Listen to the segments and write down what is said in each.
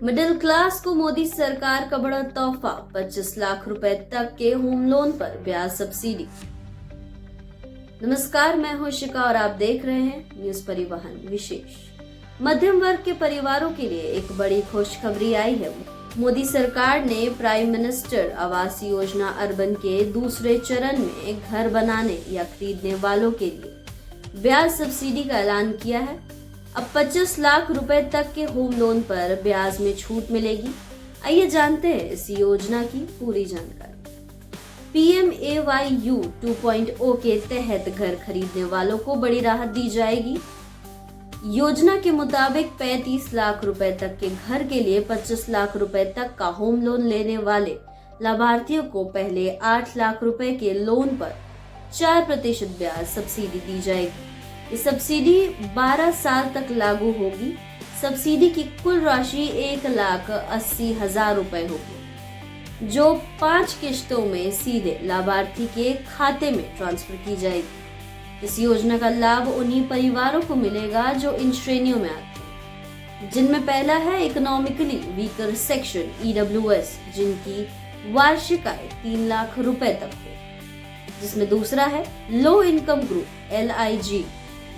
Middle class को मोदी सरकार का बड़ा तोहफा, 25 लाख रुपए तक के होम लोन पर ब्याज सब्सिडी। नमस्कार, मैं हूं शिका और आप देख रहे हैं न्यूज परिवहन विशेष। मध्यम वर्ग के परिवारों के लिए एक बड़ी खुशखबरी आई है। मोदी सरकार ने prime minister Awas Yojana urban के दूसरे चरण में घर बनाने या खरीदने वालों के लिए ब्याज सब्सिडी का ऐलान किया है। अब 25 लाख रुपए तक के होम लोन पर ब्याज में छूट मिलेगी। आइए जानते हैं इस योजना की पूरी जानकारी। PMAYU 2.0 के तहत घर खरीदने वालों को बड़ी राहत दी जाएगी। योजना के मुताबिक 35 लाख रुपए तक के घर के लिए 25 लाख रुपए तक का होम लोन लेने वाले लाभार्थियों को पहले 8 लाख रुपए के लोन पर 4% ब्याज सब्सिडी दी जाएगी। ये सब्सिडी 12 साल तक लागू होगी। सब्सिडी की कुल राशि 1,80,000 रुपए होगी, जो 5 किश्तों में सीधे लाभार्थी के खाते में ट्रांसफर की जाएगी। इस योजना का लाभ उन्हीं परिवारों को मिलेगा जो इन श्रेणियों में आते हैं, जिनमें पहला है इकोनॉमिकली वीकर सेक्शन EWS, जिनकी वार्षिक आय 3 लाख रुपए तक हो, जिसमें दूसरा है लो इनकम ग्रुप LIG,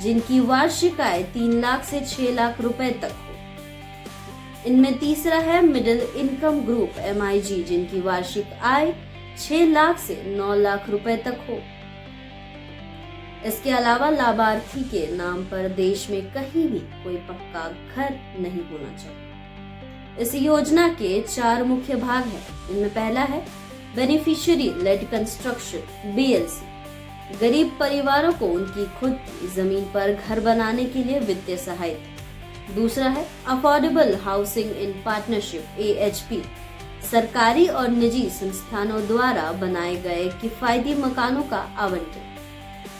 जिनकी वार्षिक आय 3 लाख से 6 लाख रुपए तक हो। इनमें तीसरा है मिडिल इनकम ग्रुप MIG, जिनकी वार्षिक आय 6 लाख से 9 लाख रुपए तक हो। इसके अलावा लाभार्थी के नाम पर देश में कहीं भी कोई पक्का घर नहीं होना चाहिए। इस योजना के 4 मुख्य भाग हैं। इनमें पहला है बेनिफिशियरी लेड कंस्ट्रक्शन BLC, गरीब परिवारों को उनकी खुद की जमीन पर घर बनाने के लिए वित्तीय सहायता। दूसरा है affordable housing in partnership AHP, सरकारी और निजी संस्थानों द्वारा बनाए गए किफायती मकानों का आवंटन।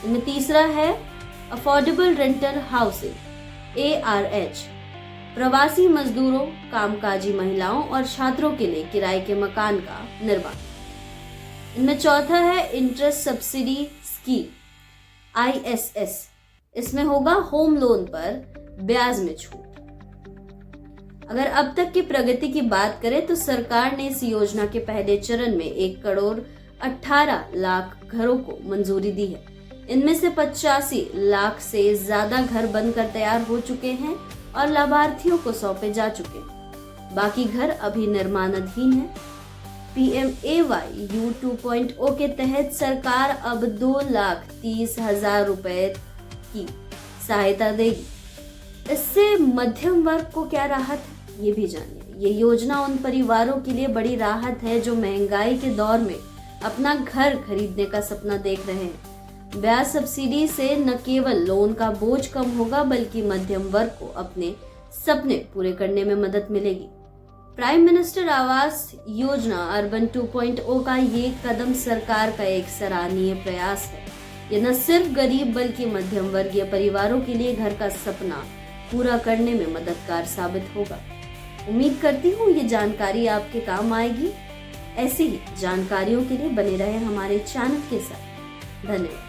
इनमें तीसरा है अफोर्डेबल रेंटल हाउसिंग ARH, प्रवासी मजदूरों, कामकाजी महिलाओं और छात्रों के लिए किराए के मकान का निर्माण। इनमें चौथा है इंटरेस्ट सब्सिडी स्कीम ISS, इसमें होगा होम लोन पर ब्याज में छूट। अगर अब तक की प्रगति की बात करें तो सरकार ने इस योजना के पहले चरण में 1,18 लाख घरों को मंजूरी दी है। इनमें से 85 लाख से ज्यादा घर बनकर तैयार हो चुके हैं और लाभार्थियों को सौंपे जा चुके हैं। बाकी घर अभी निर्माणाधीन है। PMAYU 2.0 के तहत सरकार अब 2,30,000 रुपए की सहायता देगी। इससे मध्यम वर्ग को क्या राहत है, ये भी जानिए। ये योजना उन परिवारों के लिए बड़ी राहत है जो महंगाई के दौर में अपना घर खरीदने का सपना देख रहे हैं। ब्याज सब्सिडी से न केवल लोन का बोझ कम होगा, बल्कि मध्यम वर्ग को अपने सपने पूरे करने में मदद मिलेगी। Prime minister Awas Yojana urban 2.0 का ये कदम सरकार का एक सराहनीय प्रयास है। ये न सिर्फ गरीब बल्कि मध्यम वर्गीय परिवारों के लिए घर का सपना पूरा करने में मददगार साबित होगा। उम्मीद करती हूँ ये जानकारी आपके काम आएगी। ऐसी ही जानकारियों के लिए बने रहे हमारे चैनल के साथ। धन्यवाद।